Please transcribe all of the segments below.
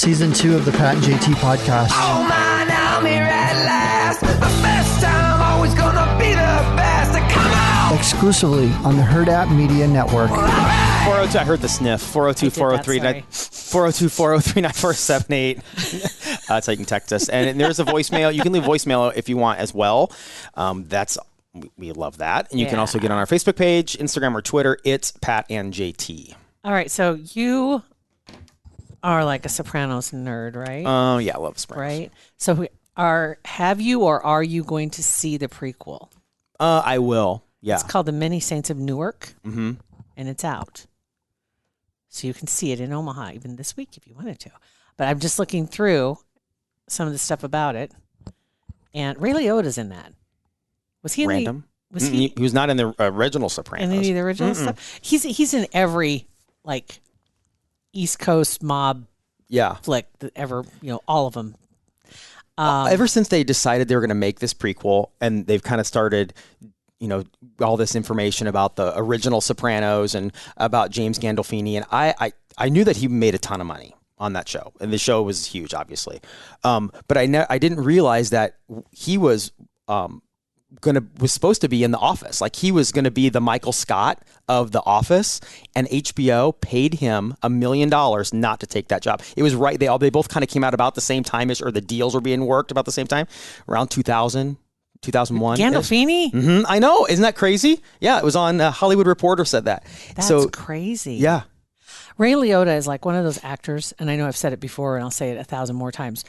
Season 2 of the Pat and JT podcast. Oh man, I'm here at last. The best time, always gonna be the best. Come on! Exclusively on the Hurrdat Media Network. 402, I heard the sniff. 402-403-9478. That's how you can text us. And there's a voicemail. You can leave voicemail if you want as well. We love that. And you can also get on our Facebook page, Instagram, or Twitter. It's Pat and JT. All right, so you are like a Sopranos nerd, right? Oh, yeah, I love Sopranos. Right? So have you or are you going to see the prequel? I will, yeah. It's called The Many Saints of Newark, mm-hmm. and it's out. So you can see it in Omaha even this week if you wanted to. But I'm just looking through some of the stuff about it, and Ray Liotta's in that. Was he in Random? He was not in the original Sopranos. In any of the original stuff? He's in every, like, East Coast mob flick that ever, all of them. Ever since they decided they were going to make this prequel, and they've kind of started, all this information about the original Sopranos and about James Gandolfini, and I knew that he made a ton of money on that show, and the show was huge, obviously. But I didn't realize that he was was supposed to be in The Office. Like, he was going to be the Michael Scott of The Office, and HBO paid him $1 million not to take that job. It was right. They both kind of came out about the same time-ish, or the deals were being worked about the same time, around 2000, 2001. Gandolfini? Mm-hmm. I know. Isn't that crazy? Yeah, it was on Hollywood Reporter said that. That's crazy. Yeah. Ray Liotta is like one of those actors, and I know I've said it before, and I'll say it 1,000 more times.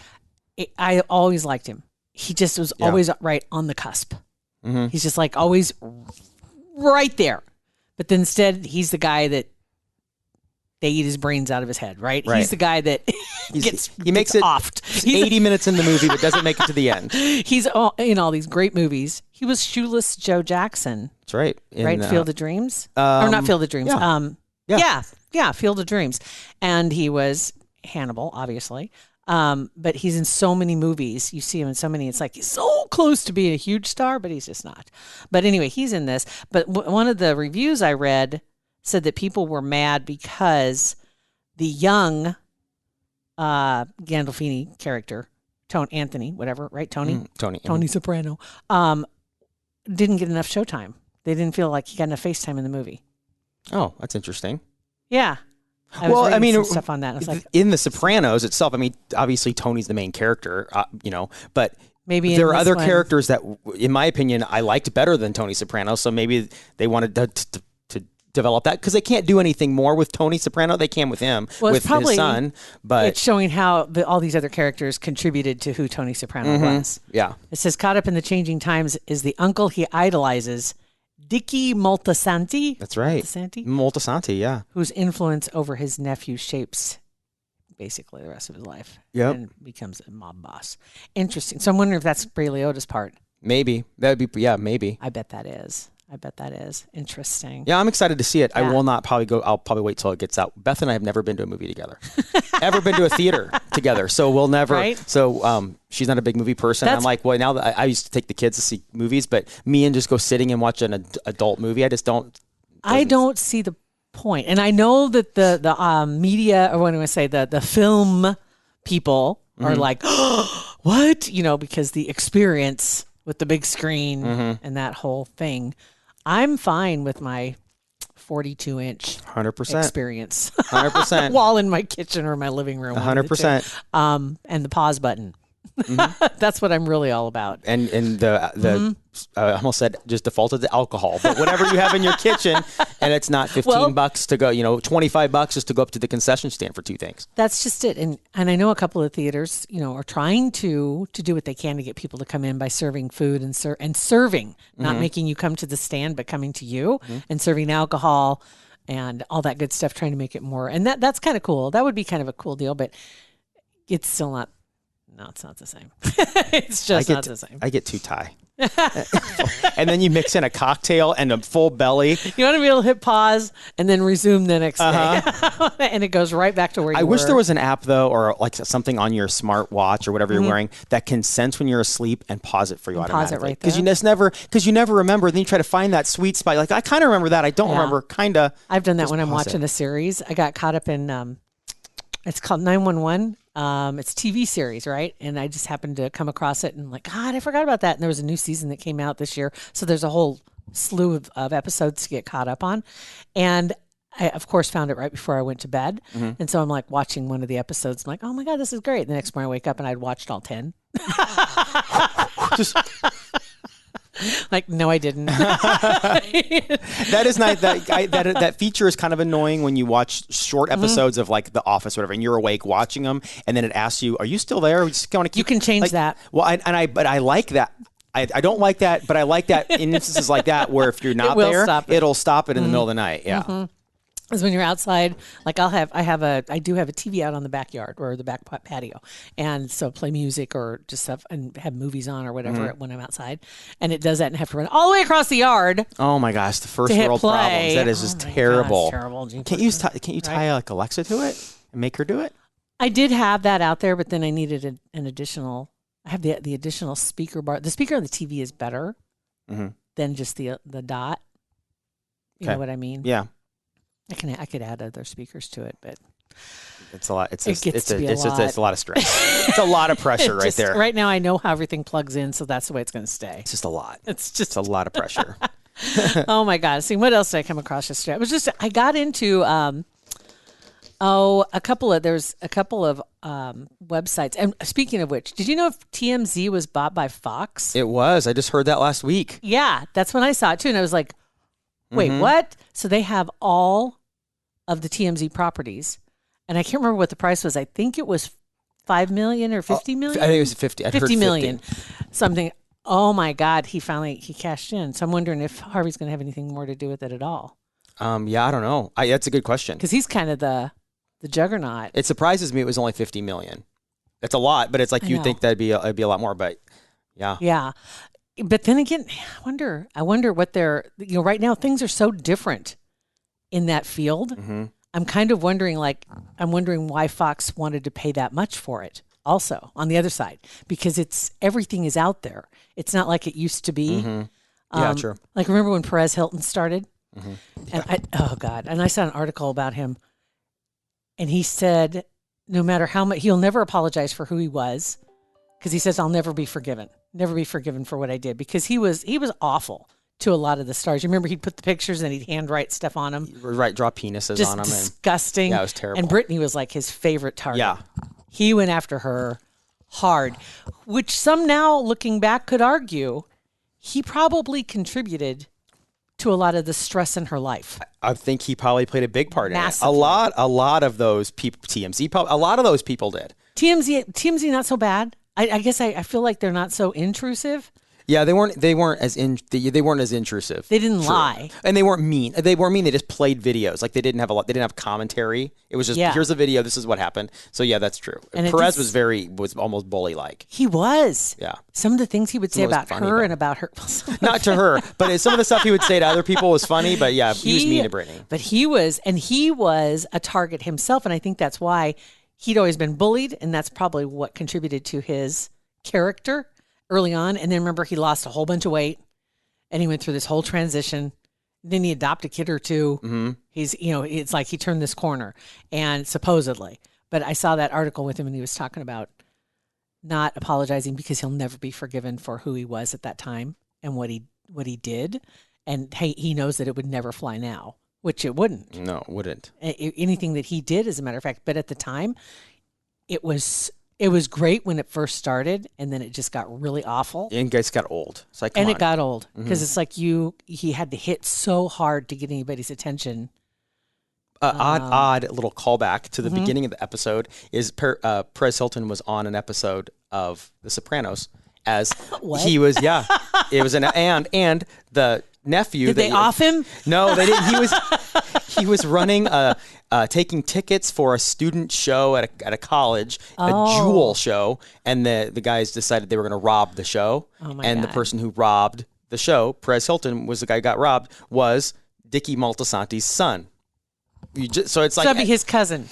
I always liked him. He just was always right on the cusp. Mm-hmm. He's just like always right there. But then instead, he's the guy that they eat his brains out of his head, right? He's the guy that he makes it offed. 80 minutes in the movie, but doesn't make it to the end. He's in all these great movies. He was Shoeless Joe Jackson. That's right. Field of Dreams? Or not Field of Dreams. Yeah. Field of Dreams. And he was Hannibal, obviously. But he's in so many movies. You see him in so many. It's like he's so close to being a huge star, but he's just not. But anyway, he's in this. But one of the reviews I read said that people were mad because the young Gandolfini character, Anthony, whatever, right? Tony Soprano, didn't get enough showtime. They didn't feel like he got enough FaceTime in the movie. Oh, that's interesting. Yeah. I mean, some stuff on that. I was like, in The Sopranos itself, I mean, obviously Tony's the main character, but maybe there are other characters that, in my opinion, I liked better than Tony Soprano. So maybe they wanted to develop that, because they can't do anything more with Tony Soprano. They can with him, with his son. But it's showing how all these other characters contributed to who Tony Soprano was. Yeah. It says, caught up in the changing times is the uncle he idolizes, Dickie Moltisanti. That's right. Moltisanti, yeah. Whose influence over his nephew shapes basically the rest of his life. Yep. And becomes a mob boss. Interesting. So I'm wondering if that's Ray Liotta's part. Maybe. That would be, maybe. I bet that is. Interesting. Yeah, I'm excited to see it. Yeah. I will not probably go. I'll probably wait till it gets out. Beth and I have never been to a movie together. Ever been to a theater together. So we'll never. Right? So she's not a big movie person. I'm like, well, now that I used to take the kids to see movies, but me and just go sitting and watch an adult movie, I just don't. I don't see the point. And I know that the media, or what do I say, the film people are like, oh, what? Because the experience with the big screen and that whole thing. I'm fine with my 42-inch 100% experience. 100% wall in my kitchen or my living room. 100%. And the pause button. That's what I'm really all about. And the I almost said just defaulted to alcohol, but whatever you have in your kitchen, and it's not $15 to go, $25 just to go up to the concession stand for two things. That's just it. And I know a couple of theaters, are trying to do what they can to get people to come in by serving food and serving, not making you come to the stand, but coming to you and serving alcohol and all that good stuff, trying to make it more. And that's kind of cool. That would be kind of a cool deal, but it's still not. No, it's not the same. It's just not the same. I get too Thai. And then you mix in a cocktail and a full belly. You want to be able to hit pause and then resume the next day. And it goes right back to where you were. I wish there was an app, though, or like something on your smart watch or whatever you're wearing that can sense when you're asleep and pause it for you automatically. Pause it right there. Because you never remember. Then you try to find that sweet spot. Like, I kind of remember that. I don't remember. Kind of. I've done that when I'm watching a series. I got caught up in... it's called 911. It's a TV series, right? And I just happened to come across it and like, God, I forgot about that. And there was a new season that came out this year. So there's a whole slew of episodes to get caught up on. And I, of course, found it right before I went to bed. And so I'm like watching one of the episodes. I'm like, oh my God, this is great. The next morning I wake up and I'd watched all 10. Just Like, no, I didn't. that is not that feature is kind of annoying when you watch short episodes of like The Office or whatever, and you're awake watching them, and then it asks you, "Are you still there?" We just want to keep. You can change that. Well, but I like that. I don't like that, but I like that in instances like that where if you're not there, it'll stop it in the middle of the night. Yeah. Is when you're outside, like I do have a TV out on the backyard or the back patio, and so play music or just stuff and have movies on or whatever when I'm outside, and it does that and have to run all the way across the yard. Oh my gosh, the first world problems. That is just terrible. God, terrible. Can't you tie like Alexa to it and make her do it? I did have that out there, but then I needed an additional. I have the additional speaker bar. The speaker on the TV is better than just the dot. You know what I mean? Yeah. I could add other speakers to it, but it's a lot. It's a lot of stress. It's a lot of pressure right there. Right now, I know how everything plugs in, so that's the way it's going to stay. It's just a lot. It's a lot of pressure. Oh my God! See, what else did I come across yesterday? I got into there's a couple of websites. And speaking of which, did you know if TMZ was bought by Fox? It was. I just heard that last week. Yeah, that's when I saw it too, and I was like, wait, what? So they have all of the TMZ properties, and I can't remember what the price was. I think it was $5 million or $50 million. I think it was 50. I'd heard 50 million, something. Oh my God, he cashed in. So I'm wondering if Harvey's going to have anything more to do with it at all. Yeah, I don't know. That's a good question because he's kind of the juggernaut. It surprises me it was only 50 million. That's a lot, but it's like you'd think it'd be a lot more. But yeah, yeah. But then again, I wonder what they're, right now things are so different in that field. I'm kind of wondering, why Fox wanted to pay that much for it also on the other side, because everything is out there. It's not like it used to be. Yeah, true. Like, remember when Perez Hilton started? Yeah. And I saw an article about him, and he said, no matter how much, he'll never apologize for who he was, because he says, I'll never be forgiven for what I did, because he was awful to a lot of the stars. You remember he'd put the pictures and he'd handwrite stuff on them. Right, draw penises just on them. Disgusting. Yeah, it was terrible. And Brittany was like his favorite target. Yeah. He went after her hard, which some now looking back could argue he probably contributed to a lot of the stress in her life. I think he probably played a big part Massively. in it. A lot of those people, TMZ, a lot of those people did. TMZ not so bad. I guess I feel like they're not so intrusive. Yeah, they weren't as intrusive. They didn't lie, and they weren't mean. They just played videos. Like they didn't have commentary. It was just here's a video. This is what happened. So yeah, that's true. And Perez was almost bully like. He was. Yeah. Some of the things he would say about her and about her. Not to her, but some of the stuff he would say to other people was funny. But yeah, he was mean to Brittany. But he was a target himself, and I think that's why he'd always been bullied, and that's probably what contributed to his character early on. And then remember, he lost a whole bunch of weight, and he went through this whole transition. Then he adopted a kid or two. He's, it's like he turned this corner, and supposedly. But I saw that article with him, and he was talking about not apologizing because he'll never be forgiven for who he was at that time and what he did. And hey, he knows that it would never fly now, which it wouldn't. No, it wouldn't. Anything that he did, as a matter of fact. But at the time, it was great when it first started, and then it just got really awful. And it got old. It's like, it got old because it's like he had to hit so hard to get anybody's attention. Odd little callback to the beginning of the episode is Perez Hilton was on an episode of The Sopranos as he was. Yeah, it was and the nephew. Did they off him? No, they didn't. He was running taking tickets for a student show at a college, a jewel show, and the guys decided they were going to rob the show. Oh my God. The person who robbed the show, Perez Hilton, was the guy who got robbed, was Dickie Moltisanti's son. So that'd be his cousin.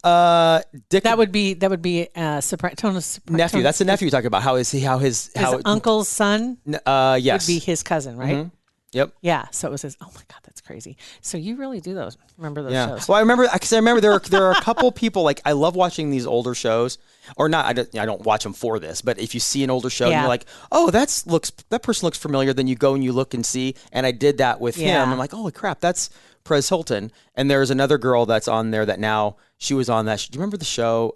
That would be Sopranos nephew. That's the nephew you're talking about. How his uncle's son? Yes, would be his cousin, right? Yep. Yeah. So it was this, oh my God, that's crazy. So you really do those. Remember those Yeah. shows? Well, I remember there are a couple people, like, I love watching these older shows, or not. I don't watch them for this, but if you see an older show and Yeah. you're like, oh, that person looks familiar, then you go and you look and see. And I did that with Yeah. him. I'm like, holy crap, that's Perez Hilton. And there's another girl that's on there that now she was on that. Do you remember the show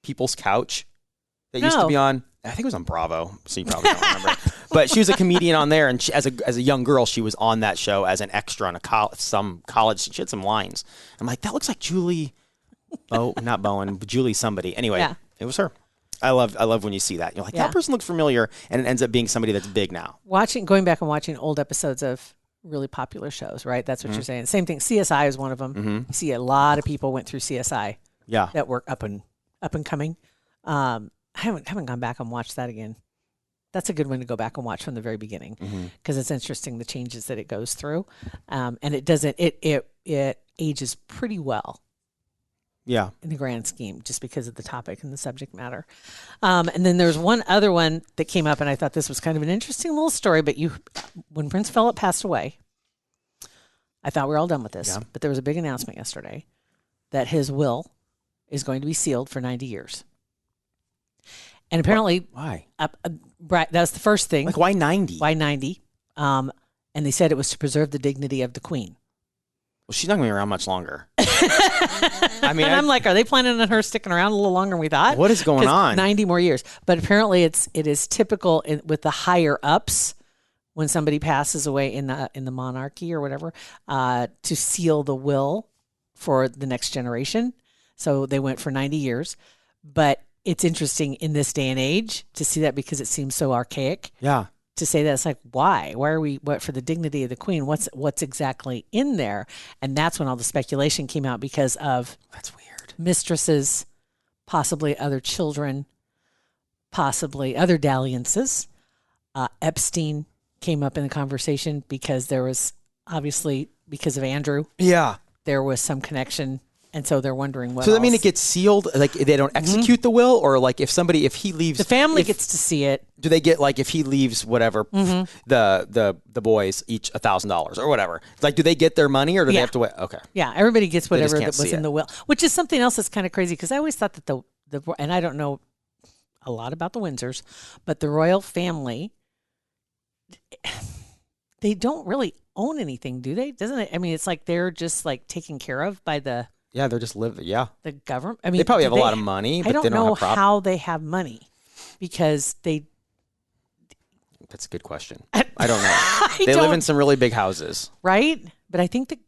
People's Couch that used to No. be on? I think it was on Bravo, so you probably don't remember. But she was a comedian on there, and as a young girl, she was on that show as an extra on some college. She had some lines. I'm like, that looks like Julie. Oh, not Bowen, but Julie somebody. Anyway, Yeah. It was her. I love when you see that. You're like, Yeah. that person looks familiar, and it ends up being somebody that's big now. Going back and watching old episodes of really popular shows, right? That's what you're saying. Same thing. CSI is one of them. You see a lot of people went through CSI Yeah. that were up and coming. I haven't gone back and watched that again. That's a good one to go back and watch from the very beginning because it's interesting the changes that it goes through, and it doesn't. It ages pretty well. Yeah. In the grand scheme, just because of the topic and the subject matter. And then there's one other one that came up, and I thought this was kind of an interesting little story. But when Prince Phillip passed away, I thought we were all done with this. Yeah. But there was a big announcement yesterday that his will is going to be sealed for 90 years. And apparently, Why? Right, that was the first thing. Like, why 90? Why 90? And they said it was to preserve the dignity of the Queen. Well, she's not going to be around much longer. I mean, And I'm like, are they planning on her sticking around a little longer than we thought? what is going 'Cause on? 90 more years. But apparently it is typical with the higher ups when somebody passes away in the monarchy or whatever, to seal the will for the next generation. So they went for 90 years. But it's interesting in this day and age to see that because it seems so archaic. Yeah. To say that, it's like, why are we, what for the dignity of the Queen? What's exactly in there? And that's when all the speculation came out because of That's weird. mistresses, possibly other children, possibly other dalliances. Epstein came up in the conversation because there was obviously, because of Andrew, Yeah. there was some connection. And so they're wondering what So I mean, else. it gets sealed. Like, they don't execute the will, or like if he leaves, The family gets to see it. do they get, like, if he leaves whatever the boys each $1,000 or whatever? Like, do they get their money, or do they Yeah. have to wait? Okay. Yeah, everybody gets just whatever can't that was see in it. the will, which is something else that's kind of crazy because I always thought that the and I don't know a lot about the Windsors, but the royal family, they don't really own anything, do they? Doesn't it? I mean, it's like they're just like taken care of by the Yeah, they're just yeah. government. I mean, They probably do have a lot of money, but I don't they don't know have how they have money because they. That's a good question. I don't know. I They live don't- in some really big houses. right, but I think the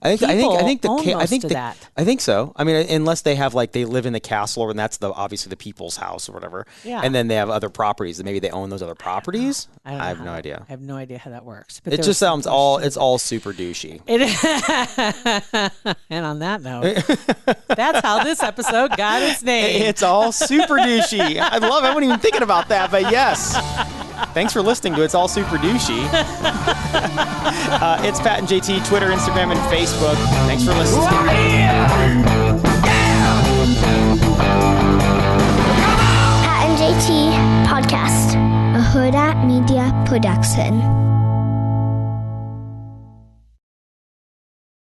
I think own most of that. I think so. I mean, unless they have, like, they live in the castle, and that's obviously the people's house or whatever. Yeah. And then they have other proproperties. Maybe they own those other properties. I don't know have how no that- idea. I have no idea how that works. But It there just was some sounds all question. it's all super douchey. And on that note, that's how this episode got its name. It's all super douchey. I love it. I wasn't even thinking about that, but yes. Thanks for listening to It's All Super Douchey. It's Pat and JT, Twitter, Instagram, and Facebook. Thanks for listening. Pat and JT Podcast, a Hurrdat Media Production.